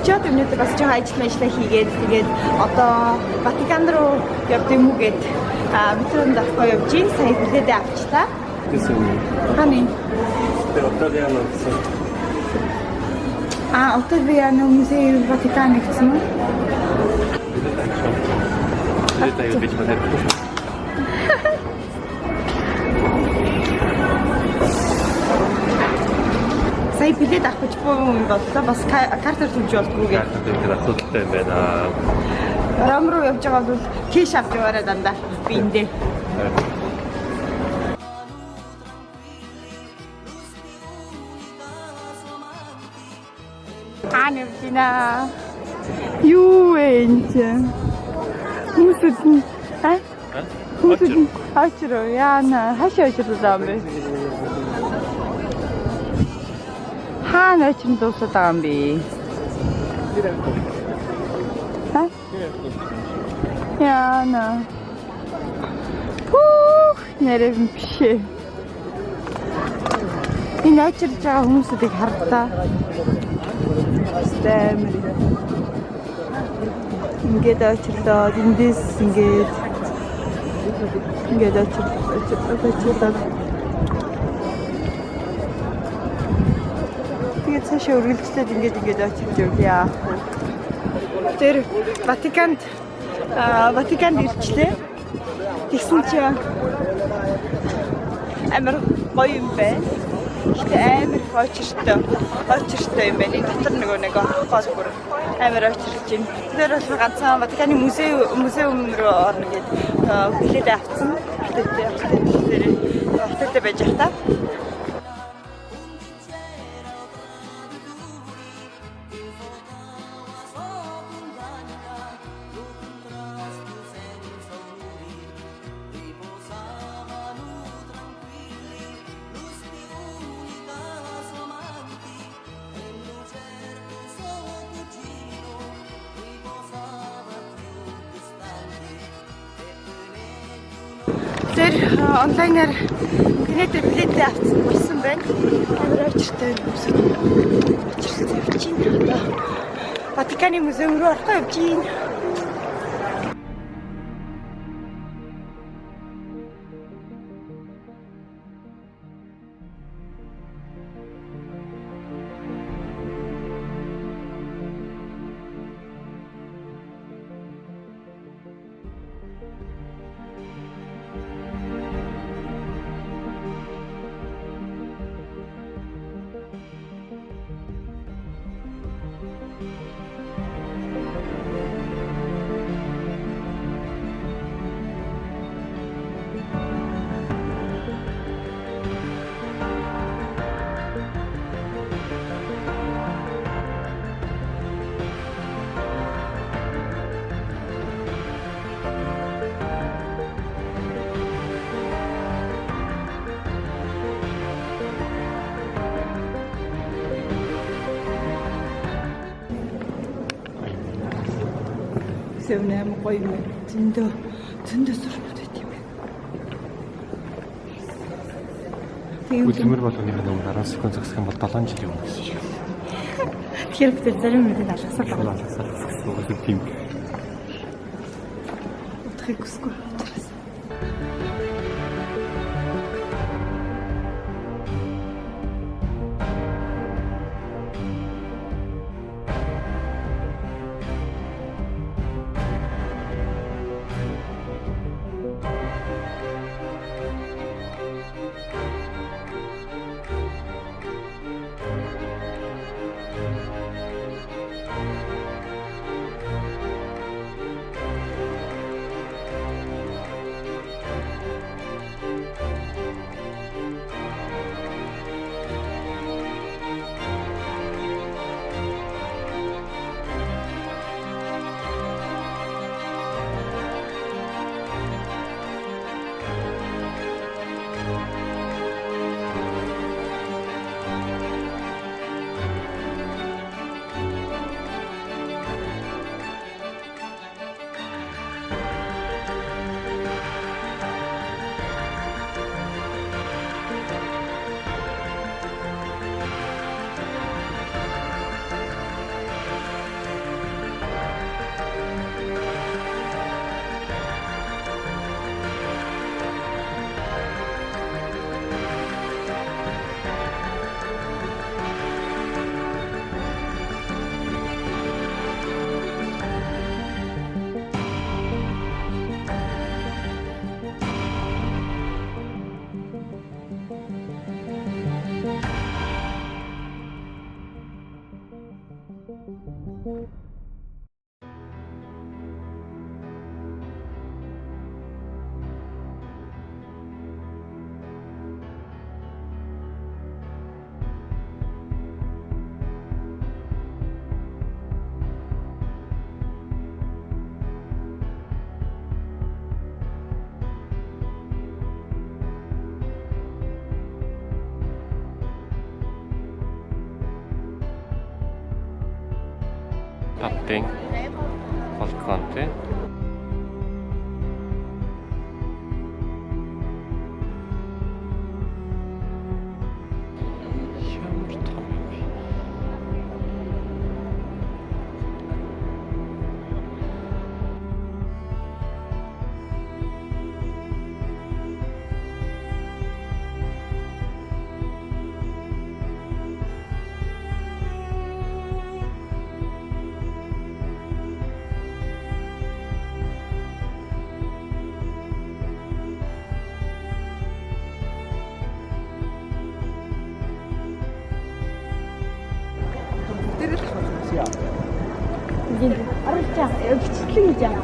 очиод өнөөдөр бас жоохон ажил хийгээд тэгээд одоо Ватикан руу явд юм уу гэд метронд авахгүй явж ийн сая билетээ авчлаа. Хани. Ottaviano гэсэн. Ottaviano музей Ватикан гэсэн үү? Билетээ юу гэж бодож байна? Сая билет авах гэж юм боллоо. Бас картаар төлж болдгоо гэж. Тэгээд асуудалтай юм байна. Ром руу явж байгаа бол кэш авч яваарай дандаа. Би эндээ. Анивдина. Юу вэ? Хүмүүсд хачроо яана хашаа очирдаа юм бэ? Хаана очинд дуусаад байгаа юм бэ? Яана. Нэрэн биш. Энэ очирж байгаа хүмүүсүүдийг хардаа. Стэмэр. Ингээд очирлоо. Эндээс ингээд очирлоо. Тэгээд цаашаа үргэлжлээд ингээд очиж явлаа. Тэр Ватиканд ирчлээ. Тэгсэн чинь амар гоё юм байна. Гэтэ амар очиртой юм байна. Дотор нэг гол бүр амар очирч байна. Тэр бол ганцхан Ватиканы музейм руу орно гэдэг билет авсан. Хотелтэй байж байгаа та. Тэр онлайнаар интернетээр билетээ авсан болсон байна. Амар очиртой юм. Очирсан явж байна. Ватиканы музейм руу орох явж байна. Сэвнэ ам гоё юм. Зөндөө сурмууд байт юм байна. Үлгэмэр болгоны номер 10 секунд зогсох юм бол 7 жил юм гэсэн шиг. Тэгэхээр бид зарим мэдээд алгасаар гэсэн тийм. Утгыг хүсгүй. Tatting балконтэй. Ямар том юм бэ? Арчаа бичлэг гэж юм.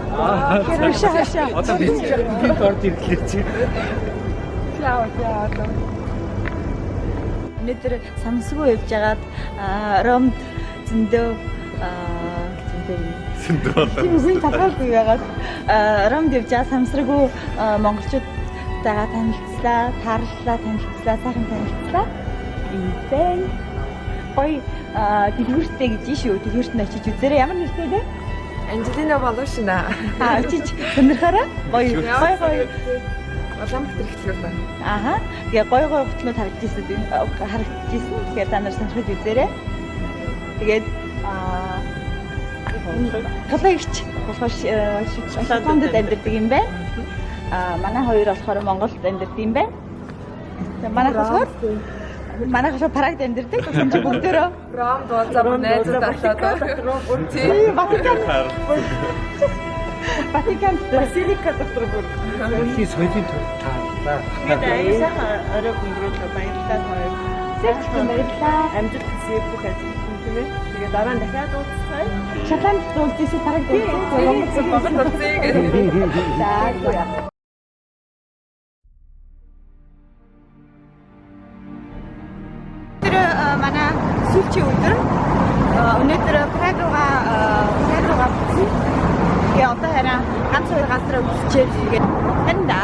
Хашаа. Одоо бид орд ирлээ чи. Яа. Өнөөдөр самсгүй явж байгаад Ромд зөндөө тийм талхаагүй байгаад Ромд явж байгаа самсраггүй монголчуудтайгаа танилцлаа, сайхан танилцлаа. Инсэн гоё дэлгүүртэй гэж шүү. Дэлгүүрт нь очиж үзээрэй. Ямар нэртэй вэ? Анжелина Волошина. Очиж сонирхороо. Гоё. Улаанбаатар ихтлүүд байна. Аха. Тэгээ гоё хөтлөд харагдчихсан. Тэгэхээр та нар сонирхож үзээрэй. Тэгээд Колlegч болохоор Шотландд амьдардаг юм байна. Манай хоёр болохоор Монголд амьдардаг юм байна. Манайх болохоор Прагд амьдардаг. Бүгдөө Ром болоо найзууд болоо. Тийм Ватикан Базилика дотор бүр. Хий соёлын тааллаа. Мэдээсээ орой гүнрүүлээ баярлалаа. Зэрэгцэн баярлалаа. Амжилт хүсье бүх ажил тийм ээ. Тэгээ дараа нь дахиад уулзцай. Шотланд уулзсан Прагд Богод үзье. За гуя. Манай сүүлчийн өдөр өнөөдөр Праг руугаа буцъя. Тэгээ одоо хараа ганц хоёр газар үзчихээ тэгээд танда.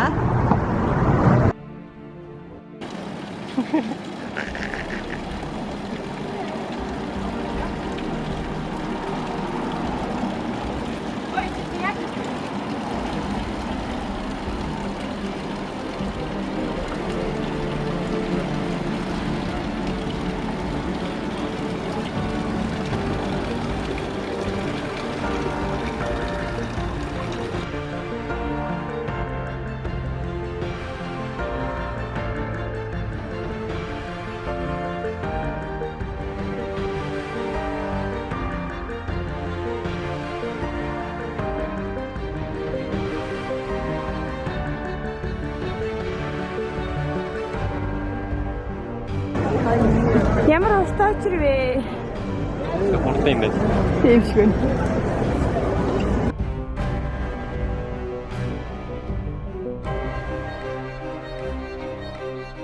Ямар устойчив вэ? Хурдан юм байна. Тийм шүү.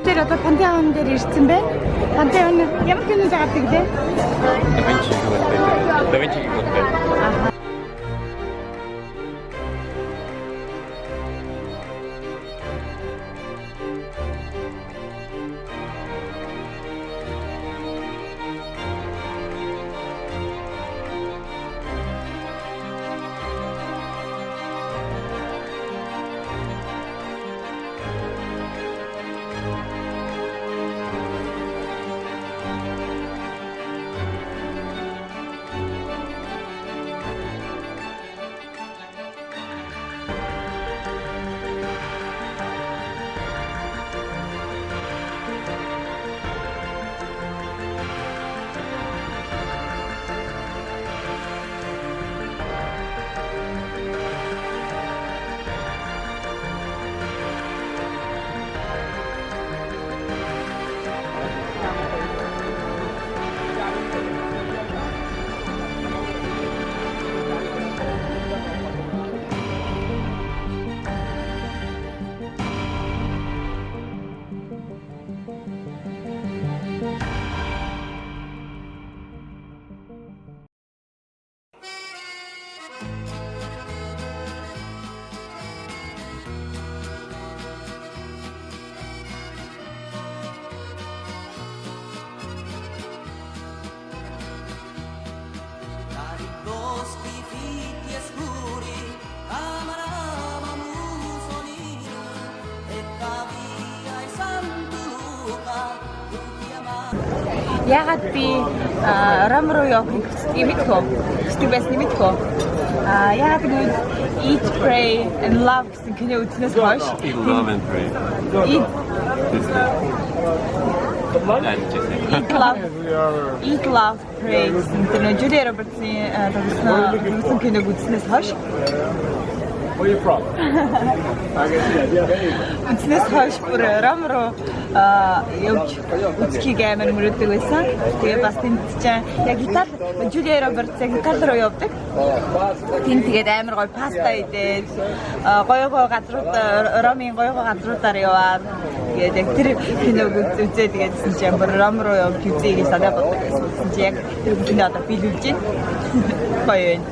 Тэр одоо Пантеон дээр ирсэн байна. Пантеон ямар кино заадаг вэ? Да Винчи гот. Ягаад би Ром руу явахыг хүсдэг мэдгүй. Хүсдэг байсан мэдгүй. Ягаад гэвэл Eat, Pray and Love гэсэн кино үзнээс хойш Eat, love and pray. Eat, Eat, Love, Pray гэсэн кино Julia Roberts-ийн тоглосон киног үзнээс хойш үзнээс хойш бүр Ром руу явж үзхийг амар мөрөддөг байсан. Тэгээ бас тэнд чинь яг Итали Julia Roberts Итали руу явдаг. Тэнд тэгээд амар гоё паста идээд гоё газрууд Ромын гоё газруудаар яваад тэгээд яг тэр киног үзээ тэгээдсэн чинь бүр Ром руу явж үзье гэж санаа боддог байсан. Чи яг тэр кино одоо биелүүлж байна. Гоё байна.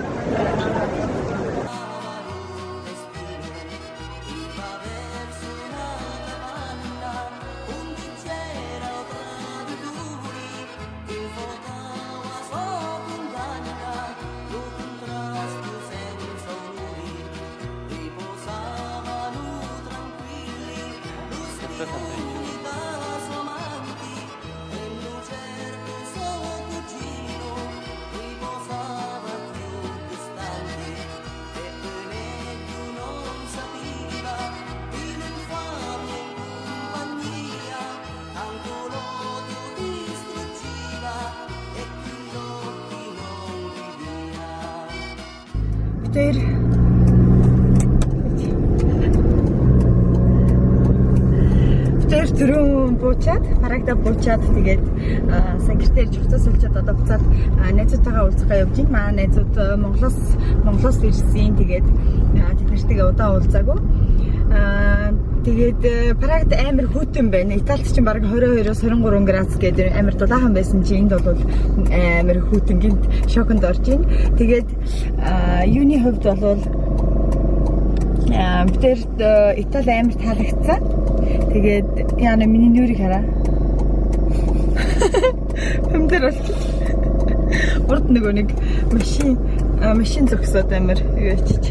Тэр түрүүн буучаад, парагда буучаад тэгээд сангиртээр жуцаас олчоод одоо буцаад найзуудтайгаа уулзахаа явж байна. Манай найзууд Монголоос ирсэн. Тэгээд тэд нартэйгээ удаан уулзаагүй. Тэгээд парагд амар хүйтэн байна. Италид чинь бараг 22-оос 23 градус гэдэг амар дулаахан байсан чинь энд бол амар хүйтэн гинт шоконд орж байна. Тэгээд юуны хувьд бол бид Итали амар таалагдсан. Тэгээд яана миний нүрийг хараа. Хэмдэр бол урд нэг машин зогсоод амар юу ячиж.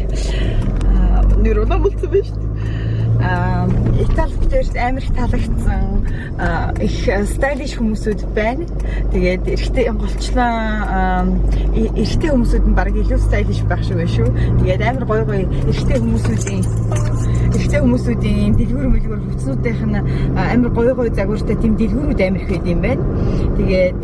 Нүр улаан болцсон байж. Итали дээр амар их таалагдсан их стайлиш хүмүүсүүд байна. Тэгээд эрэгтэй эрэгтэй хүмүүсүүд нь баг илүү стайлиш байх шиг байна шүү. Тэгээд амар гоё эрэгтэй хүмүүсүүдийн дэлгүүр хүчнүүдийнх нь амар гоё загвартай тийм дэлгүүрүүд амар их байд юм байна. Тэгээд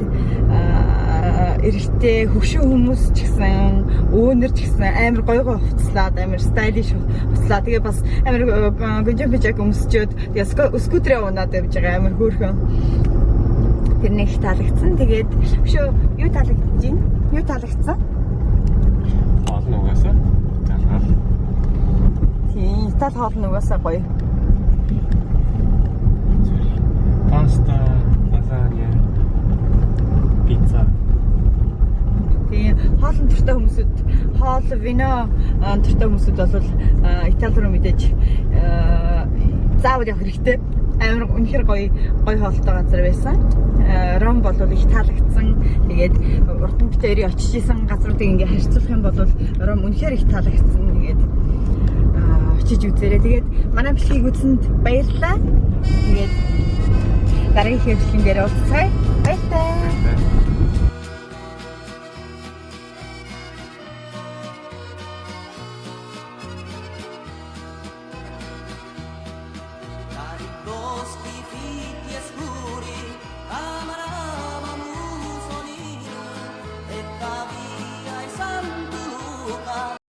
эрэгтэй хөвшин хүмүүс ч гэсэн өөнөр ч гэсэн амар гоё хувцлаад амар стайлиш хувцлаа. Тэгээ бас амар гонжопжак өмсчөөд тэгээ скутерээ унаад явж байгаа амар хөөрхөн. Тэр нэг таалагдсан. Тэгээд өшөө юу таалагдаж байна? Юу таалагдсан? Хоол нугасаа. Тийм, Итали хоол нугасаа гоё. Паста, лазанья, пицца. Тийм, хоолн төртэй хүмүүсүүд, хоол, вино төртэй хүмүүсүүд бол Итали руу мэдээж заавал явах хэрэгтэй. Амар үнэхээр гоё хоолтой газар байсан. Ром бол их таалагдсан. Тэгээд урд нь битээр очиж исэн газруудыг ингээ харьцуулах юм бол Ром үнэхээр их таалагдсан. Тэгээд очиж үзээрэй. Тэгээд манай бичлэгийг үзсэнд баярлалаа. Тэгээд дараагийн хэвлэлэн дээр уулзъя. Баярлалаа.